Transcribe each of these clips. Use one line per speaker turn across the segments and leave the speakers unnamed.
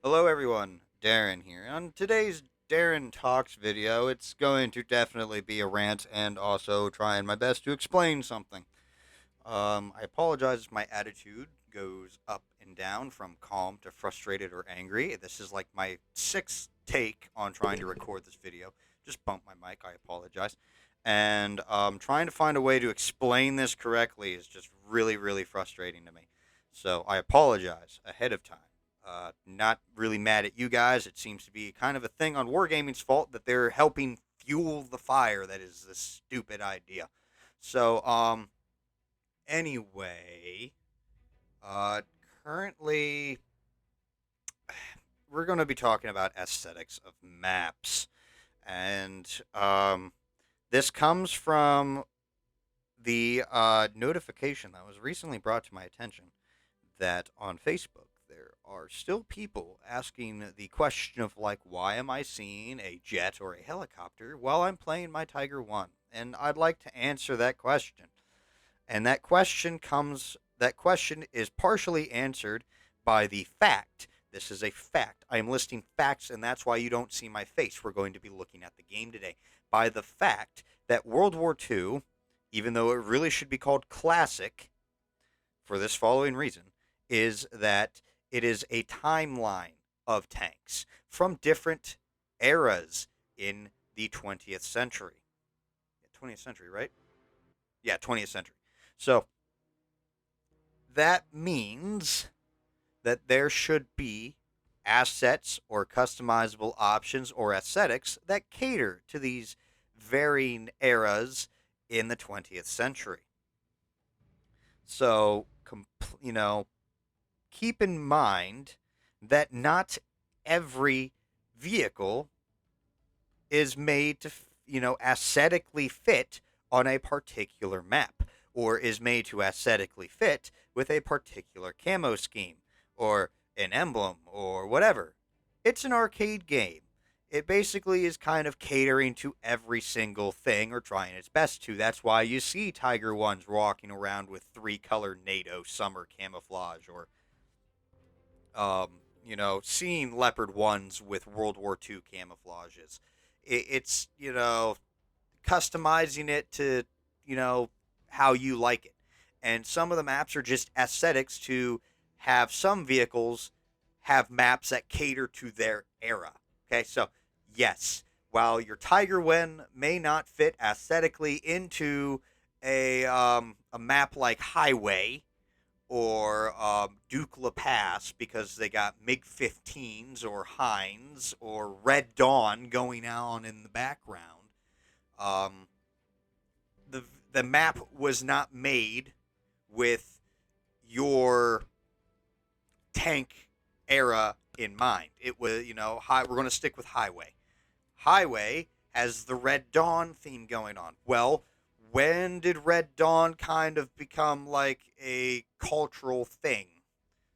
Hello everyone, Darren here. On today's Darren Talks video, it's going to definitely be a rant and also trying my best to explain something. I apologize if my attitude goes up and down from calm to frustrated or angry. This is like my sixth take on trying to record this video. Just bumped my mic, I apologize. And trying to find a way to explain this correctly is just really, really frustrating to me. So I apologize ahead of time. Not really mad at you guys. It seems to be kind of a thing on Wargaming's fault that they're helping fuel the fire that is this stupid idea. So, anyway, uh, currently we're going to be talking about aesthetics of maps. And this comes from the notification that was recently brought to my attention that on Facebook there are still people asking the question of like, why am I seeing a jet or a helicopter while I'm playing my Tiger One? And I'd like to answer that question. And that question is partially answered by the fact. This is a fact. I am listing facts, and that's why you don't see my face. We're going to be looking at the game today. By the fact that World War II, even though it really should be called classic for this following reason, is that it is a timeline of tanks from different eras in the 20th century. 20th century, right? Yeah, 20th century. So that means that there should be assets or customizable options or aesthetics that cater to these varying eras in the 20th century. So, you know, keep in mind that not every vehicle is made to, aesthetically fit on a particular map or is made to aesthetically fit with a particular camo scheme or an emblem or whatever. It's an arcade game. It basically is kind of catering to every single thing or trying its best to. That's why you see Tiger Ones walking around with three-color NATO summer camouflage or seeing Leopard ones with World War II camouflages. It's customizing it to, you know, how you like it. And some of the maps are just aesthetics to have some vehicles have maps that cater to their era. Okay, so yes, while your Tiger One may not fit aesthetically into a map like Highway, or Duke La Pass because they got MiG 15s or Heinz or Red Dawn going on in the background. Um, the map was not made with your tank era in mind. It was, we're going to stick with Highway. Highway has the Red Dawn theme going on. Well, when did Red Dawn kind of become like a cultural thing?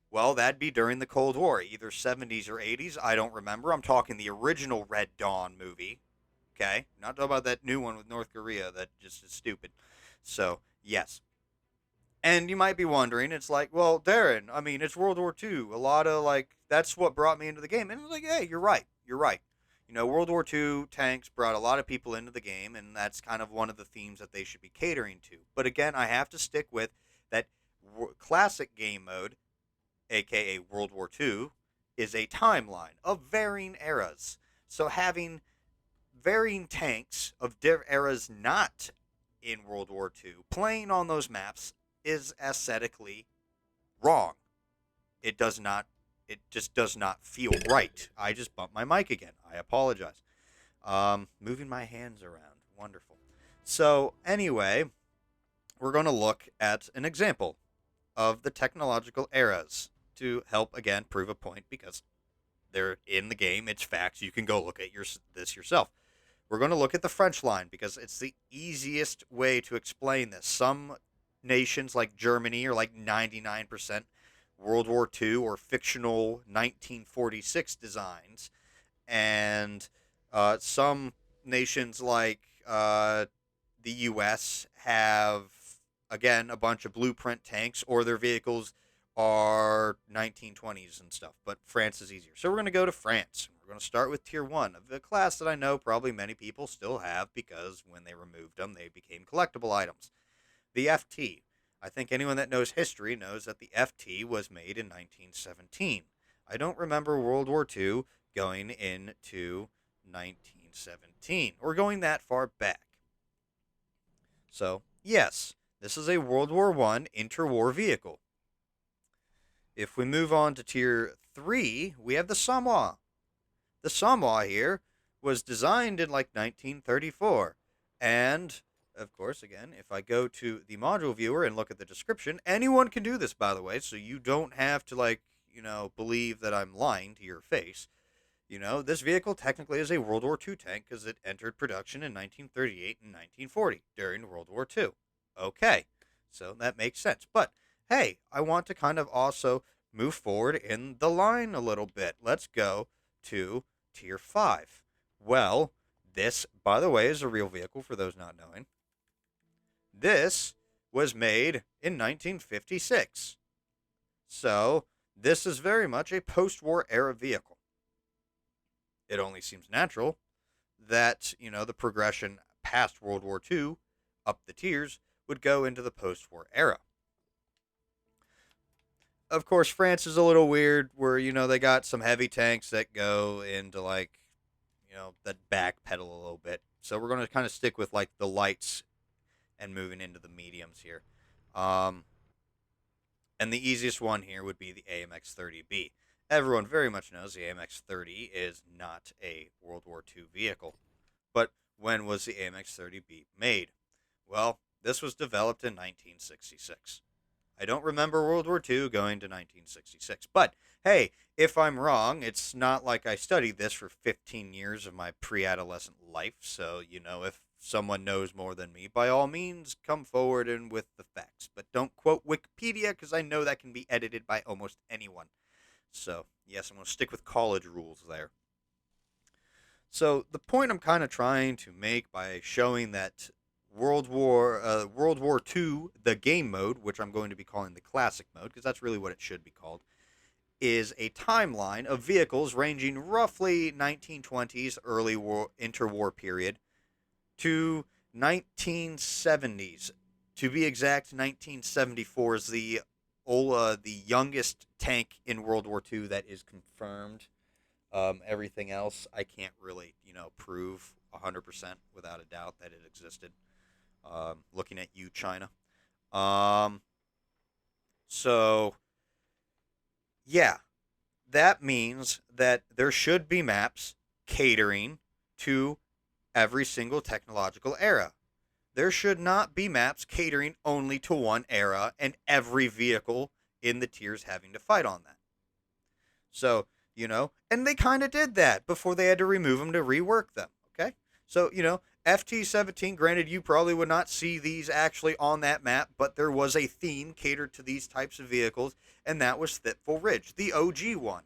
Well, that'd be during the Cold War, either 70s or 80s. I don't remember. I'm talking the original Red Dawn movie. Okay? Not talking about that new one with North Korea that just is stupid. So, yes. And you might be wondering, it's like, well, Darren, I mean, it's World War II. A lot of, like, that's what brought me into the game. And it's like, hey, you're right. You're right. World War II tanks brought a lot of people into the game, and that's kind of one of the themes that they should be catering to. But again, I have to stick with that classic game mode, aka World War II, is a timeline of varying eras. So having varying tanks of eras not in World War II playing on those maps is aesthetically wrong. It does not. It just does not feel right. I just bumped my mic again. I apologize. Moving my hands around. Wonderful. So anyway, we're going to look at an example of the technological eras to help again prove a point because they're in the game. It's facts. You can go look at this yourself. We're going to look at the French line because it's the easiest way to explain this. Some nations like Germany are like 99% World War II or fictional 1946 designs, and some nations like the U.S. have again a bunch of blueprint tanks, or their vehicles are 1920s and stuff, but France is easier. So we're going to go to France. We're going to start with Tier 1 of the class that I know probably many people still have because when they removed them, they became collectible items. The FT. I think anyone that knows history knows that the FT was made in 1917. I don't remember World War II going into 1917 or going that far back. So, yes, this is a World War I interwar vehicle. If we move on to Tier 3, we have the Samoa. The Samoa here was designed in like 1934. And, of course, again, if I go to the module viewer and look at the description, anyone can do this, by the way, so you don't have to, like, believe that I'm lying to your face. This vehicle technically is a World War II tank because it entered production in 1938 and 1940 during World War II. Okay, so that makes sense. But hey, I want to kind of also move forward in the line a little bit. Let's go to Tier 5. Well, this, by the way, is a real vehicle for those not knowing. This was made in 1956. So, this is very much a post-war era vehicle. It only seems natural that, the progression past World War II, up the tiers, would go into the post-war era. Of course, France is a little weird where, they got some heavy tanks that go into, like, that backpedal a little bit. So we're going to kind of stick with, like, the lights and moving into the mediums here. And the easiest one here would be the AMX-30B. Everyone very much knows the AMX-30 is not a World War II vehicle. But when was the AMX-30B made? Well, this was developed in 1966. I don't remember World War II going to 1966. But, hey, if I'm wrong, it's not like I studied this for 15 years of my pre-adolescent life. So, if someone knows more than me, by all means, come forward and with the facts. But don't quote Wikipedia because I know that can be edited by almost anyone. So, yes, I'm going to stick with college rules there. So, the point I'm kind of trying to make by showing that World War II, the game mode, which I'm going to be calling the classic mode, because that's really what it should be called, is a timeline of vehicles ranging roughly 1920s, early interwar period, to 1970s. To be exact, 1974 is the youngest tank in World War II that is confirmed. Everything else, I can't really, prove 100% without a doubt that it existed. Looking at you, China. So, yeah, that means that there should be maps catering to every single technological era. There should not be maps catering only to one era and every vehicle in the tiers having to fight on that. So, and they kind of did that before they had to remove them to rework them, okay? So, FT-17, granted, you probably would not see these actually on that map, but there was a theme catered to these types of vehicles, and that was Thiepval Ridge, the OG one.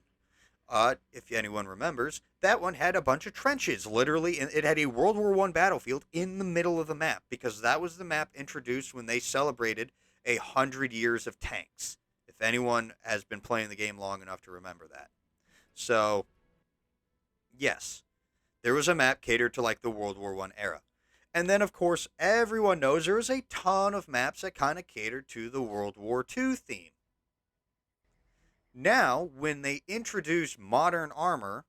If anyone remembers, that one had a bunch of trenches, literally, and it had a World War I battlefield in the middle of the map, because that was the map introduced when they celebrated 100 years of tanks, if anyone has been playing the game long enough to remember that. So, yes, there was a map catered to, like, the World War I era. And then, of course, everyone knows there was a ton of maps that kind of catered to the World War II theme. Now, when they introduced modern armor,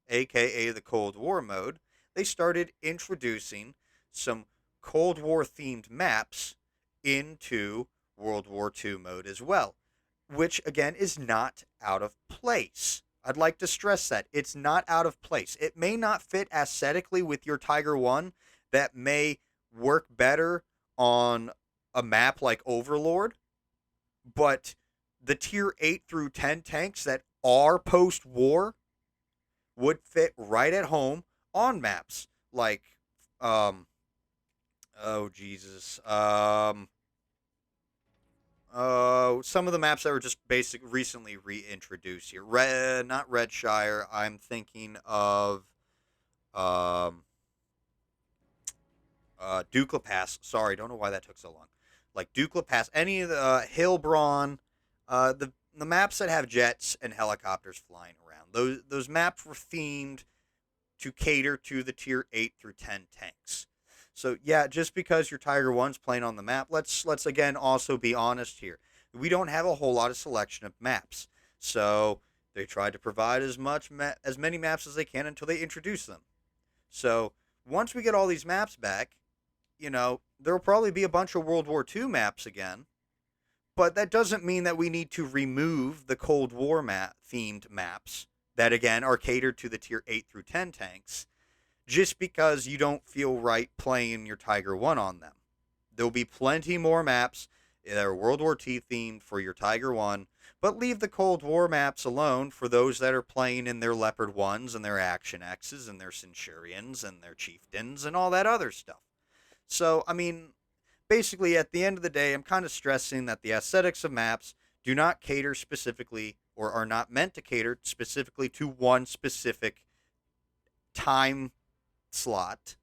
aka the Cold War mode, they started introducing some Cold War themed maps into World War II mode as well, which again is not out of place. I'd like to stress that it's not out of place. It may not fit aesthetically with your Tiger 1, that may work better on a map like Overlord, but the tier 8 through 10 tanks that are post-war would fit right at home on maps like oh Jesus some of the maps that were just recently reintroduced here. Not Redshire. I'm thinking of Dukla Pass. Sorry, don't know why that took so long. Like Dukla Pass, any of the Hillbraun, the the maps that have jets and helicopters flying around, those maps were themed to cater to the tier 8 through 10 tanks. So yeah, just because your Tiger 1's playing on the map, let's again also be honest here. We don't have a whole lot of selection of maps. So they tried to provide as many maps as they can until they introduce them. So once we get all these maps back, there'll probably be a bunch of World War II maps again, but that doesn't mean that we need to remove the Cold War themed maps that again are catered to the tier 8 through 10 tanks just because you don't feel right playing your Tiger 1 on them. There'll be plenty more maps that are World War II themed for your Tiger 1, but leave the Cold War maps alone for those that are playing in their Leopard 1s and their Action X's and their Centurions and their Chieftains and all that other stuff. So, I mean, basically, at the end of the day, I'm kind of stressing that the aesthetics of maps do not cater specifically or are not meant to cater specifically to one specific time slot,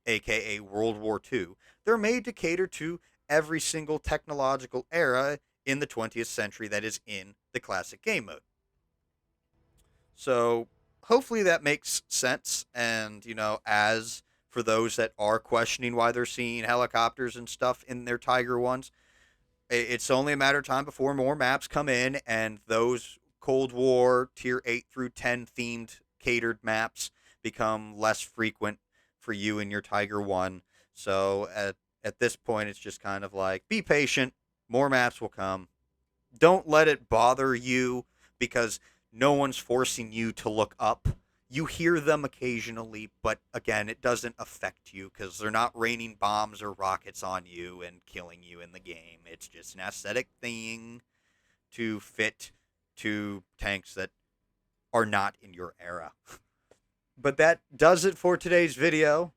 aka World War II. They're made to cater to every single technological era in the 20th century that is in the classic game mode. So hopefully that makes sense. And, as for those that are questioning why they're seeing helicopters and stuff in their Tiger 1s, it's only a matter of time before more maps come in and those Cold War tier 8 through 10 themed catered maps become less frequent for you in your Tiger 1. So at this point, it's just kind of like, be patient. More maps will come. Don't let it bother you because no one's forcing you to look up. You hear them occasionally, but again, it doesn't affect you because they're not raining bombs or rockets on you and killing you in the game. It's just an aesthetic thing to fit to tanks that are not in your era. But that does it for today's video.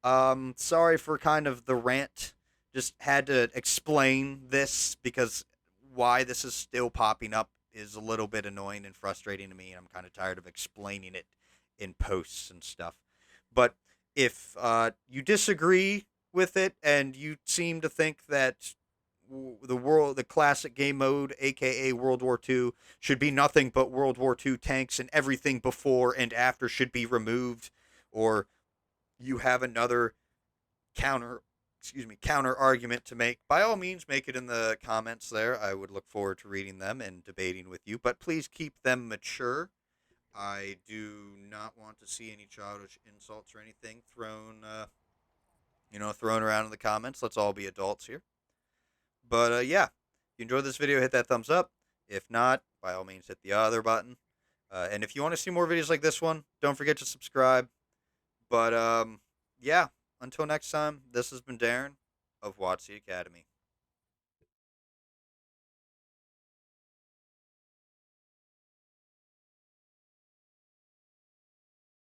Sorry for kind of the rant. Just had to explain this because why this is still popping up is a little bit annoying and frustrating to me. And I'm kind of tired of explaining it in posts and stuff. But if you disagree with it and you seem to think that the classic game mode, aka World War II, should be nothing but World War II tanks and everything before and after should be removed, or you have another counter counter argument to make, by all means make it in the comments there. I would look forward to reading them and debating with you, but please keep them mature. I do not want to see any childish insults or anything thrown around in the comments. Let's all be adults here. But yeah, if you enjoyed this video, hit that thumbs up. If not, by all means hit the other button. And if you want to see more videos like this one, don't forget to subscribe. But yeah, until next time, this has been Darren of WW2 Academy.